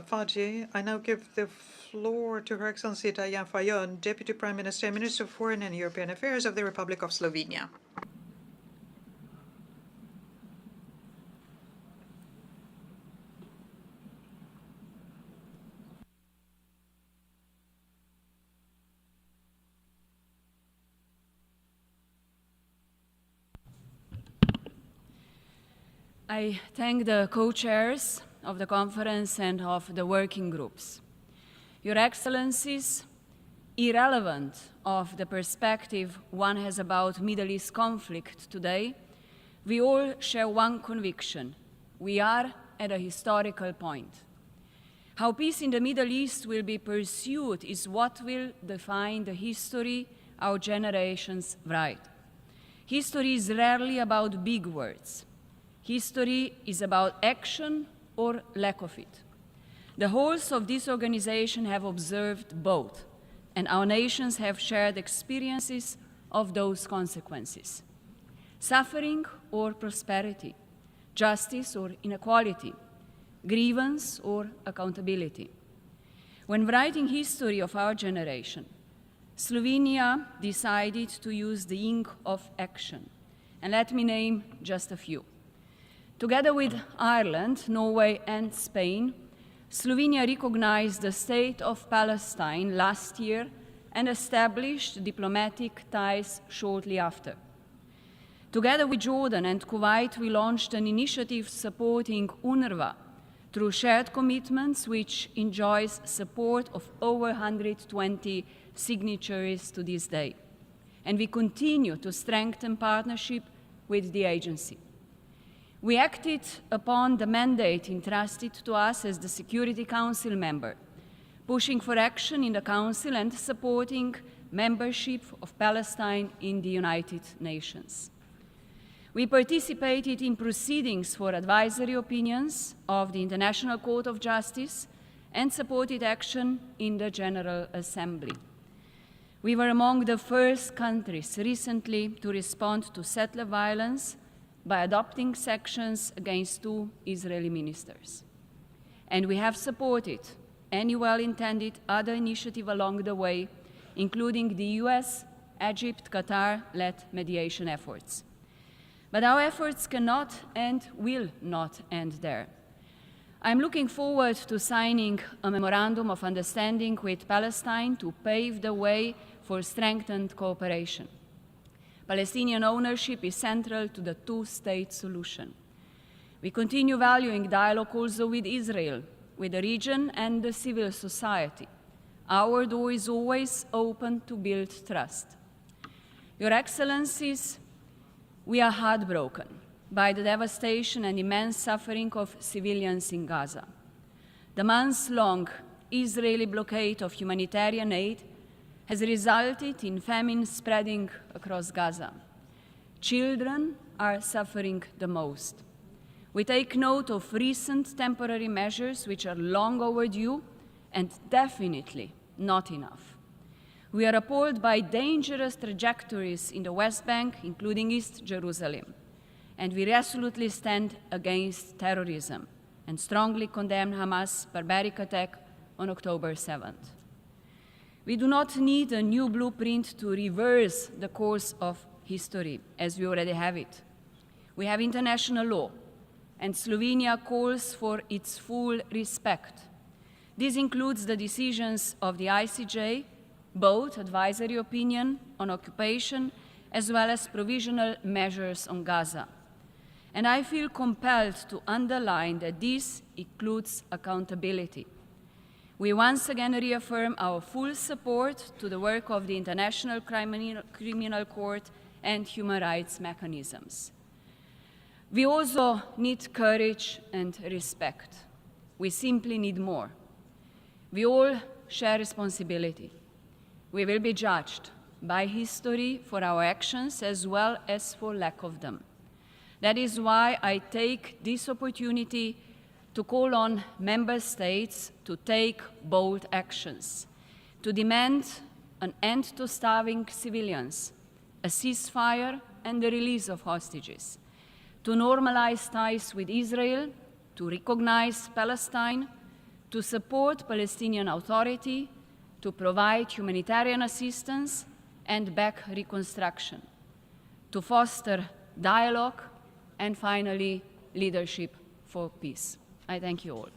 Faji. I now give the floor to Her Excellency Diane Fajon, Deputy Prime Minister and Minister of Foreign and European Affairs of the Republic of Slovenia. I thank the co-chairs of the conference and of the working groups. Your Excellencies, irrelevant of the perspective one has about Middle East conflict today, we all share one conviction: we are at a historical point. How peace in the Middle East will be pursued is what will define the history our generations write. History is rarely about big words. History is about action or lack of it. The wholes of this organization have observed both, and our nations have shared experiences of those consequences. Suffering or prosperity, justice or inequality, grievance or accountability. When writing history of our generation, Slovenia decided to use the ink of action, and let me name just a few. Together with Ireland, Norway, and Spain, Slovenia recognized the state of Palestine last year and established diplomatic ties shortly after. Together with Jordan and Kuwait, we launched an initiative supporting UNRWA through shared commitments, which enjoys support of over 120 signatories to this day. And we continue to strengthen partnership with the agency. We acted upon the mandate entrusted to us as the Security Council member, pushing for action in the Council and supporting membership of Palestine in the United Nations. We participated in proceedings for advisory opinions of the International Court of Justice and supported action in the General Assembly. We were among the first countries recently to respond to settler violence by adopting sanctions against 2 Israeli ministers. And we have supported any well-intended other initiative along the way, including the US, Egypt, Qatar-led mediation efforts. But our efforts cannot and will not end there. I'm looking forward to signing a memorandum of understanding with Palestine to pave the way for strengthened cooperation. Palestinian ownership is central to the two-state solution. We continue valuing dialogue also with Israel, with the region and the civil society. Our door is always open to build trust. Your Excellencies, we are heartbroken by the devastation and immense suffering of civilians in Gaza. The months-long Israeli blockade of humanitarian aid has resulted in famine spreading across Gaza. Children are suffering the most. We take note of recent temporary measures which are long overdue and definitely not enough. We are appalled by dangerous trajectories in the West Bank, including East Jerusalem, and we resolutely stand against terrorism and strongly condemn Hamas' barbaric attack on October 7th. We do not need a new blueprint to reverse the course of history, as we already have it. We have international law, and Slovenia calls for its full respect. This includes the decisions of the ICJ, both advisory opinion on occupation as well as provisional measures on Gaza. And I feel compelled to underline that this includes accountability. We once again reaffirm our full support to the work of the International Criminal Court and human rights mechanisms. We also need courage and respect. We simply need more. We all share responsibility. We will be judged by history for our actions as well as for lack of them. That is why I take this opportunity to call on member states to take bold actions, to demand an end to starving civilians, a ceasefire and the release of hostages, to normalize ties with Israel, to recognize Palestine, to support Palestinian Authority, to provide humanitarian assistance and back reconstruction, to foster dialogue, and finally, leadership for peace. I thank you all.